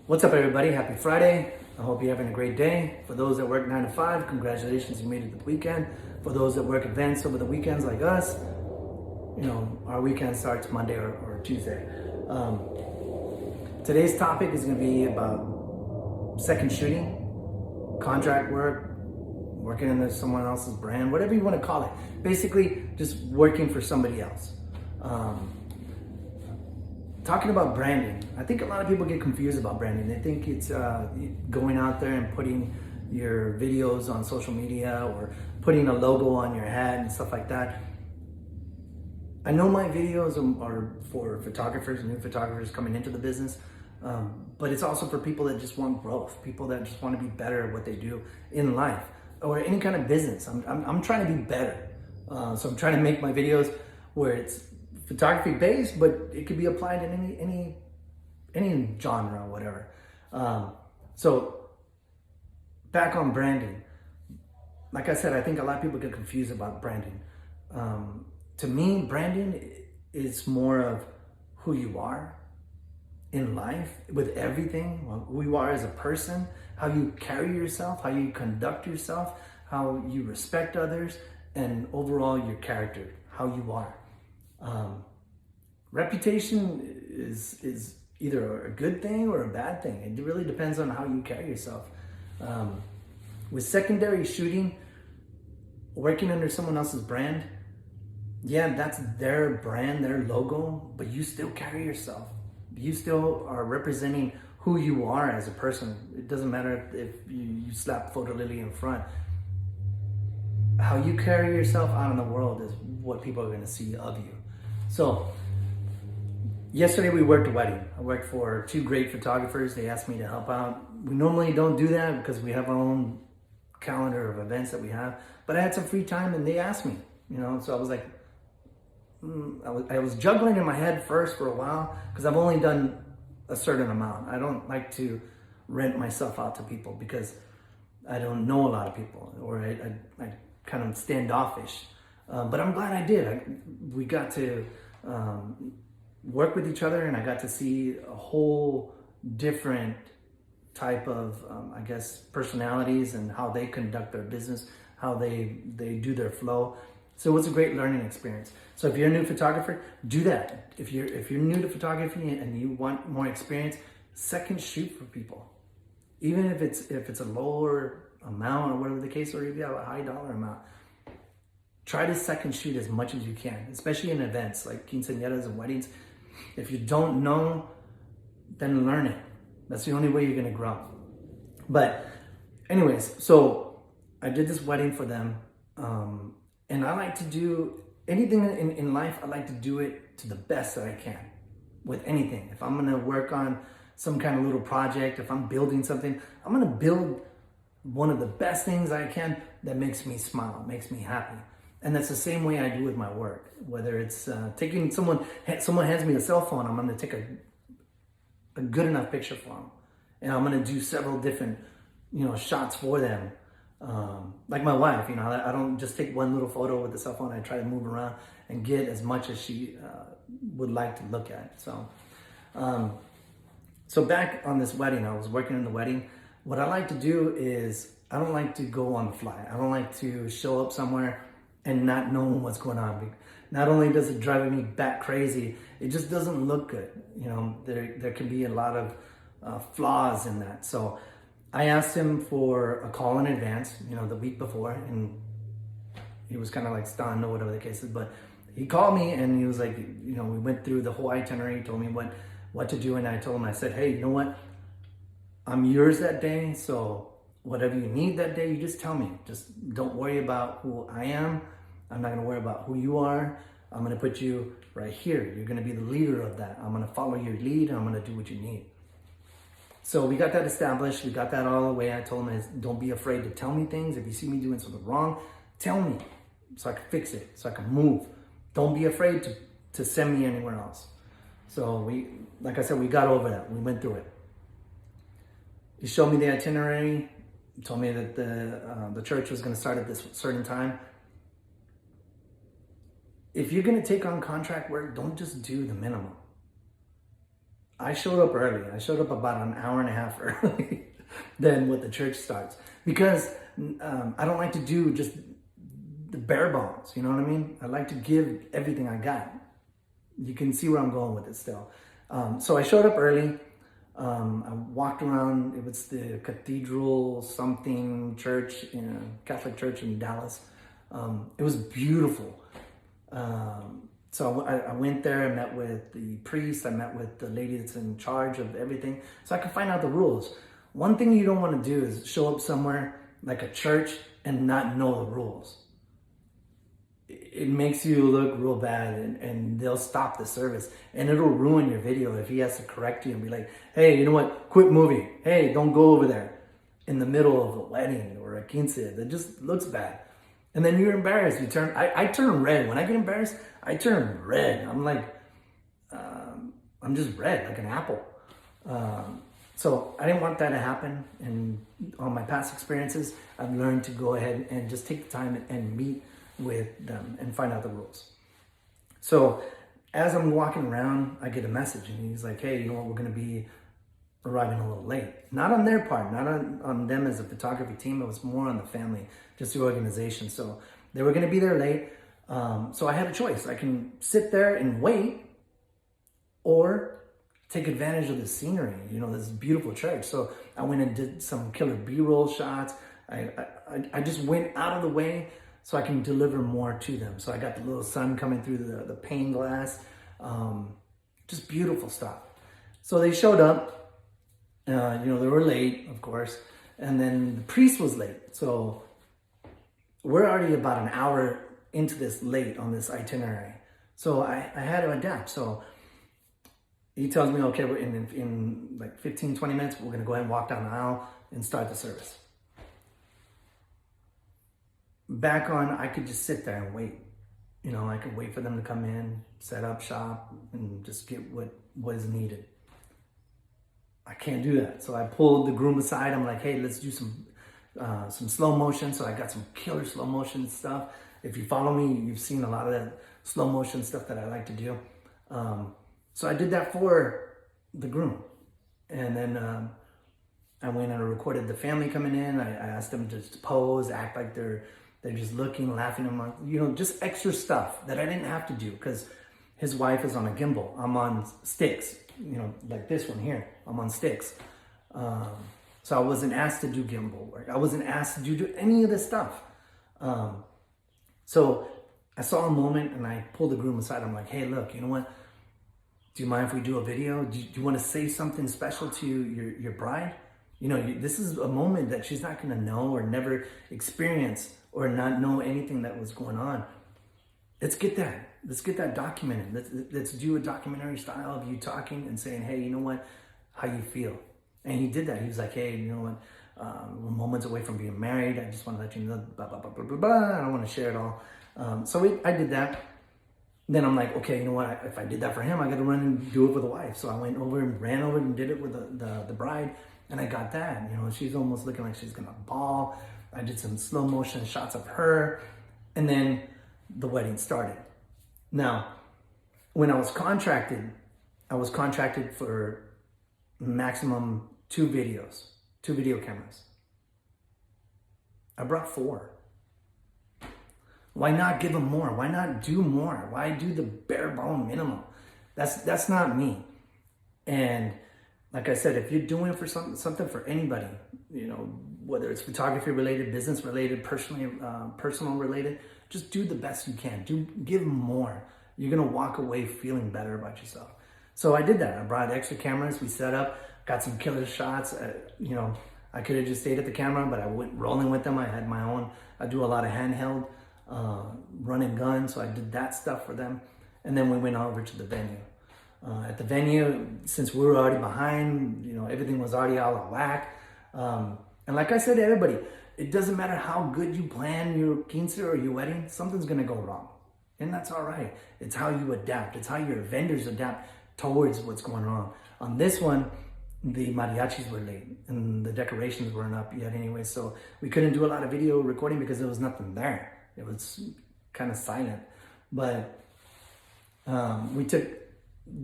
What's up, everybody? Happy Friday. I hope you're having a great day. For those that work 9 to 5, congratulations, you made it to the weekend. For those that work events over the weekends like us, our weekend starts Monday or Tuesday. Today's topic is going to be about second shooting, contract work, working under someone else's brand, whatever you want to call it. Basically, just working for somebody else. Talking about branding, I think a lot of people get confused about branding. They think it's going out there and putting your videos on social media or putting a logo on your hat and stuff like that. I know my videos are for photographers, new photographers coming into the business, but it's also for people that just want growth, people that just want to be better at what they do in life or any kind of business. I'm trying to be better. So I'm trying to make my videos where it's photography based, but it could be applied in any genre or whatever. So back on branding, like I said, I think a lot of people get confused about branding. To me, branding is more of who you are in life with everything, who you are as a person, how you carry yourself, how you conduct yourself, how you respect others, and overall your character, how you are. Reputation is either a good thing or a bad thing. It really depends on how you carry yourself. With secondary shooting, working under someone else's brand, yeah, that's their brand, their logo, but you still carry yourself. You still are representing who you are as a person. It doesn't matter if you slap Fotolilly in front. How you carry yourself out in the world is what people are going to see of you. So, yesterday we worked a wedding. I worked for 2 great photographers. They asked me to help out. We normally don't do that because we have our own calendar of events that we have. But I had some free time and they asked me, so I was like, I was juggling in my head first for a while because I've only done a certain amount. I don't like to rent myself out to people because I don't know a lot of people, or I kind of standoffish. But I'm glad I did. We got to work with each other, and I got to see a whole different type of, personalities and how they conduct their business, how they do their flow. So it was a great learning experience. So if you're a new photographer, do that. If you're new to photography and you want more experience, second shoot for people. Even if it's a lower amount or whatever the case, or if you have a high dollar amount. Try to second shoot as much as you can, especially in events like Quinceañeras and weddings. If you don't know, then learn it. That's the only way you're gonna grow. But anyways, so I did this wedding for them. And I like to do anything in life, I like to do it to the best that I can with anything. If I'm gonna work on some kind of little project, if I'm building something, I'm gonna build one of the best things I can that makes me smile, makes me happy. And that's the same way I do with my work. Whether it's taking someone hands me a cell phone, I'm gonna take a good enough picture for them. And I'm gonna do several different, shots for them. Like my wife, I don't just take one little photo with the cell phone. I try to move around and get as much as she would like to look at. So back on this wedding, I was working in the wedding. What I like to do is I don't like to go on the fly. I don't like to show up somewhere and not knowing what's going on. Not only does it drive me bat crazy, it just doesn't look good. There can be a lot of flaws in that. So I asked him for a call in advance, the week before, and he was kind of like stunned or whatever the case is, but he called me and he was like, we went through the whole itinerary, he told me what to do, and I told him, I said, hey, you know what? I'm yours that day, so whatever you need that day, you just tell me. Just don't worry about who I am. I'm not gonna worry about who you are. I'm gonna put you right here. You're gonna be the leader of that. I'm gonna follow your lead and I'm gonna do what you need. So we got that established. We got that all the way. I told him, don't be afraid to tell me things. If you see me doing something wrong, tell me so I can fix it, so I can move. Don't be afraid to send me anywhere else. So like I said, we got over that. We went through it. He showed me the itinerary, told me that the church was going to start at this certain time. If you're going to take on contract work, don't just do the minimum. I showed up early. I showed up about an hour and a half early than what the church starts, because I don't like to do just the bare bones. You know what I mean? I like to give everything I got. You can see where I'm going with it still. So I showed up early. I walked around. It was the Cathedral something church, Catholic church in Dallas. It was beautiful. So I went there, I met with the priest, I met with the lady that's in charge of everything, so I could find out the rules. One thing you don't want to do is show up somewhere like a church and not know the rules. It makes you look real bad, and they'll stop the service, and it'll ruin your video if he has to correct you and be like, hey, you know what, quit moving. Hey, don't go over there in the middle of a wedding or a quince. That just looks bad. And then you're embarrassed. I turn red. When I get embarrassed, I turn red. I'm like, I'm just red, like an apple. So I didn't want that to happen. And on my past experiences, I've learned to go ahead and just take the time and meet with them and find out the rules. So as I'm walking around, I get a message, and he's like, hey, you know what, we're going to be arriving a little late. Not on their part, not on them as a photography team. It was more on the family, just the organization. So they were going to be there late. So I had a choice. I can sit there and wait, or take advantage of the scenery, this beautiful church. So I went and did some killer B-roll shots. I just went out of the way so I can deliver more to them. So I got the little sun coming through the pane glass. Just beautiful stuff. So they showed up. They were late, of course. And then the priest was late. So we're already about an hour into this late on this itinerary. So I had to adapt. So he tells me, okay, we're in like 15, 20 minutes, we're going to go ahead and walk down the aisle and start the service. Back on, I could just sit there and wait. I could wait for them to come in, set up shop, and just get what is needed. I can't do that. So I pulled the groom aside. I'm like, hey, let's do some slow motion. So I got some killer slow motion stuff. If you follow me, you've seen a lot of that slow motion stuff that I like to do. So I did that for the groom. And then I went and recorded the family coming in. I asked them to just pose, act like they're just looking, laughing among, just extra stuff that I didn't have to do, because his wife is on a gimbal. I'm on sticks, like this one here. I'm on sticks. So I wasn't asked to do gimbal work. I wasn't asked to do any of this stuff. So I saw a moment, and I pulled the groom aside. I'm like, hey, look, you know what? Do you mind if we do a video? Do you want to say something special to your bride? This is a moment that she's not going to know or never experience or not know anything that was going on. Let's get that documented. Let's do a documentary style of you talking and saying, hey, you know what? How you feel? And he did that. He was like, hey, you know what? We're moments away from being married. I just want to let you know, blah, blah, blah, blah, blah, blah. I don't want to share it all. I did that. Then I'm like, okay, you know what? If I did that for him, I got to run and do it with the wife. So I went over and ran over and did it with the bride. And I got that. She's almost looking like she's going to bawl. I did some slow motion shots of her. And then the wedding started. Now, when I was contracted for maximum 2 video cameras. I brought 4. Why not give them more? Why not do more? Why do the bare bone minimum? That's not me. And like I said, if you're doing it for something for anybody, whether it's photography related, business related, personal related, just do the best you can. Give more. You're gonna walk away feeling better about yourself. So I did that. I brought extra cameras. We set up, got some killer shots. I could have just stayed at the camera, but I went rolling with them. I had my own. I do a lot of handheld, run and gun, so I did that stuff for them. And then we went over to the venue. At the venue, since we were already behind, everything was already out of whack. And like I said to everybody, it doesn't matter how good you plan your quince or your wedding, something's gonna go wrong. And that's all right. It's how you adapt. It's how your vendors adapt towards what's going on. On this one, the mariachis were late and the decorations weren't up yet anyway, so we couldn't do a lot of video recording because there was nothing there. It was kind of silent. But we took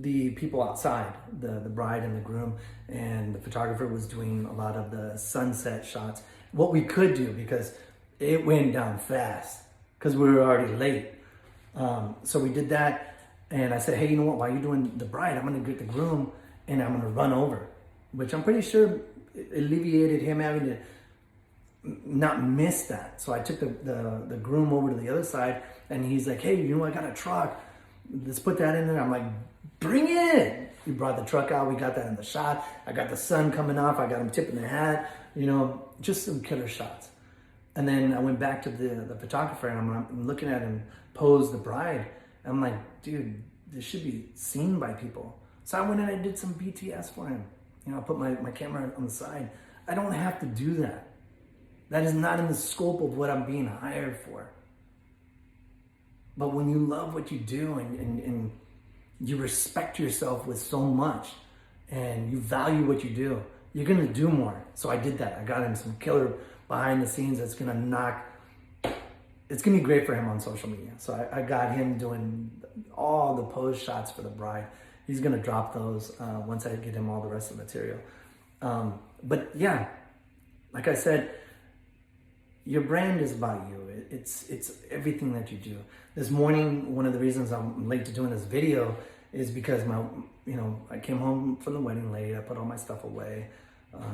the people outside, the bride and the groom, and the photographer was doing a lot of the sunset shots. What we could do, because it went down fast, because we were already late. So we did that, and I said, hey, you know what, while you're doing the bride, I'm gonna get the groom, and I'm gonna run over, which I'm pretty sure alleviated him having to not miss that. So I took the groom over to the other side, and he's like, hey, you know, I got a truck, let's put that in there. I'm like, bring it in. He brought the truck out, we got that in the shot. I got the sun coming off, I got him tipping the hat, you know, just some killer shots. And then I went back to the photographer, and I'm looking at him pose the bride. I'm like, dude, this should be seen by people. So I went and I did some BTS for him. You know, I put my camera on the side. I don't have to do that. That is not in the scope of what I'm being hired for. But when you love what you do and you respect yourself with so much and you value what you do, you're gonna do more. So I did that. I got him some killer behind the scenes that's gonna knock, it's gonna be great for him on social media. So I got him doing all the pose shots for the bride. He's gonna drop those once I get him all the rest of the material. But yeah, like I said, your brand is about you. It's everything that you do. This morning, one of the reasons I'm late to doing this video is because I came home from the wedding late. I put all my stuff away.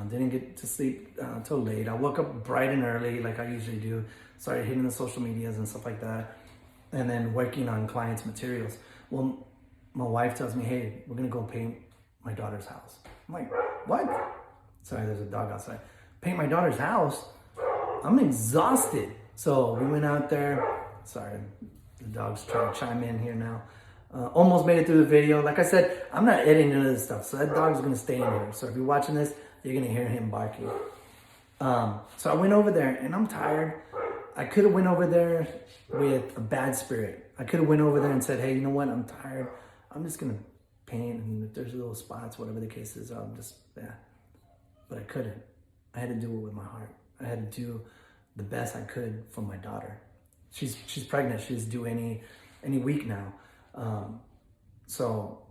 Didn't get to sleep till late. I woke up bright and early like I usually do. Started hitting the social medias and stuff like that. And then working on clients' materials. Well, my wife tells me, hey, we're gonna go paint my daughter's house. I'm like, what? Sorry, there's a dog outside. Paint my daughter's house? I'm exhausted. So we went out there. Sorry, the dog's trying to chime in here now. Almost made it through the video. Like I said, I'm not editing none of this stuff. So that dog's gonna stay in here. So if you're watching this, you're gonna hear him barking. So I went over there and I'm tired. I could have went over there with a bad spirit. I could have went over there and said, hey, you know what? I'm tired. I'm just gonna paint, and if there's little spots, whatever the case is, I'll just, yeah. But I couldn't. I had to do it with my heart. I had to do the best I could for my daughter. She's pregnant. She's due any week now. So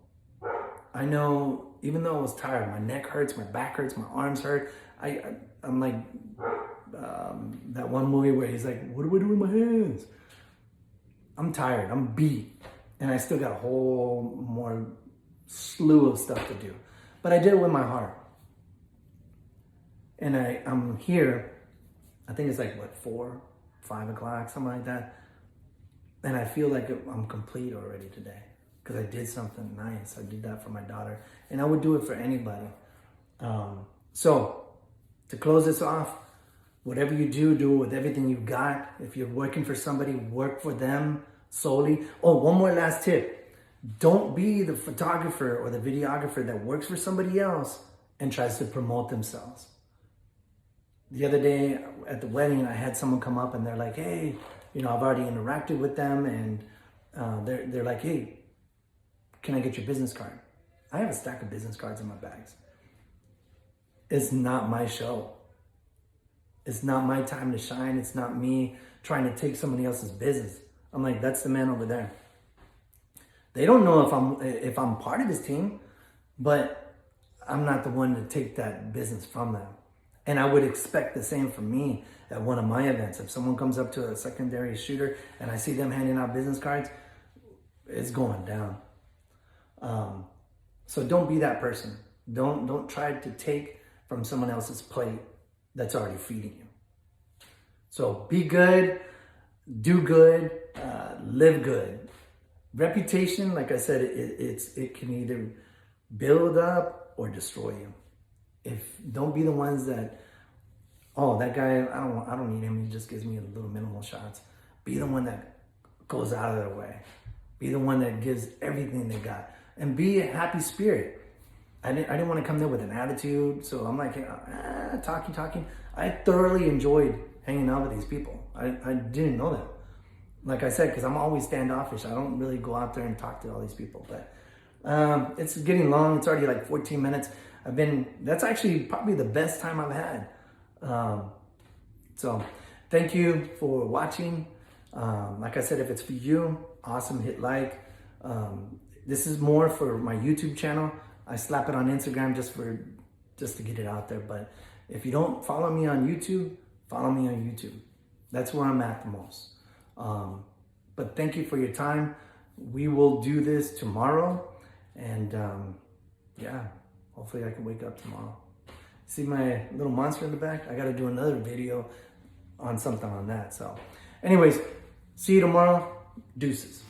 I know, even though I was tired, my neck hurts, my back hurts, my arms hurt. I'm like that one movie where he's like, what do I do with my hands? I'm tired. I'm beat. And I still got a whole more slew of stuff to do. But I did it with my heart. And I'm here, I think it's like, 4, 5 o'clock, something like that. And I feel like I'm complete already today because I did something nice. I did that for my daughter. And I would do it for anybody. So to close this off, whatever you do it with everything you got. If you're working for somebody, work for them solely. Oh, one more last tip. Don't be the photographer or the videographer that works for somebody else and tries to promote themselves. The other day at the wedding, I had someone come up and they're like, hey, I've already interacted with them, and they're like, hey, can I get your business card? I have a stack of business cards in my bags. It's not my show. It's not my time to shine. It's not me trying to take somebody else's business. I'm like, that's the man over there. They don't know if I'm part of his team, but I'm not the one to take that business from them. And I would expect the same from me at one of my events. If someone comes up to a secondary shooter and I see them handing out business cards, it's going down. So don't be that person. Don't try to take from someone else's plate that's already feeding you. So be good, do good, live good. Reputation, like I said, it can either build up or destroy you. Don't be the ones that, oh, that guy, I don't need him. He just gives me a little minimal shots. Be the one that goes out of their way. Be the one that gives everything they got, and be a happy spirit. I didn't want to come there with an attitude, so I'm like, talking. I thoroughly enjoyed hanging out with these people. I didn't know that. Like I said, because I'm always standoffish. I don't really go out there and talk to all these people. But it's getting long. It's already like 14 minutes. That's actually probably the best time I've had. So thank you for watching. Like I said, if it's for you, awesome, hit like. This is more for my YouTube channel. I slap it on Instagram just to get it out there. But if you don't follow me on YouTube, follow me on YouTube. That's where I'm at the most. But thank you for your time. We will do this tomorrow. And yeah, hopefully I can wake up tomorrow. See my little monster in the back? I got to do another video on something on that. So anyways, see you tomorrow. Deuces.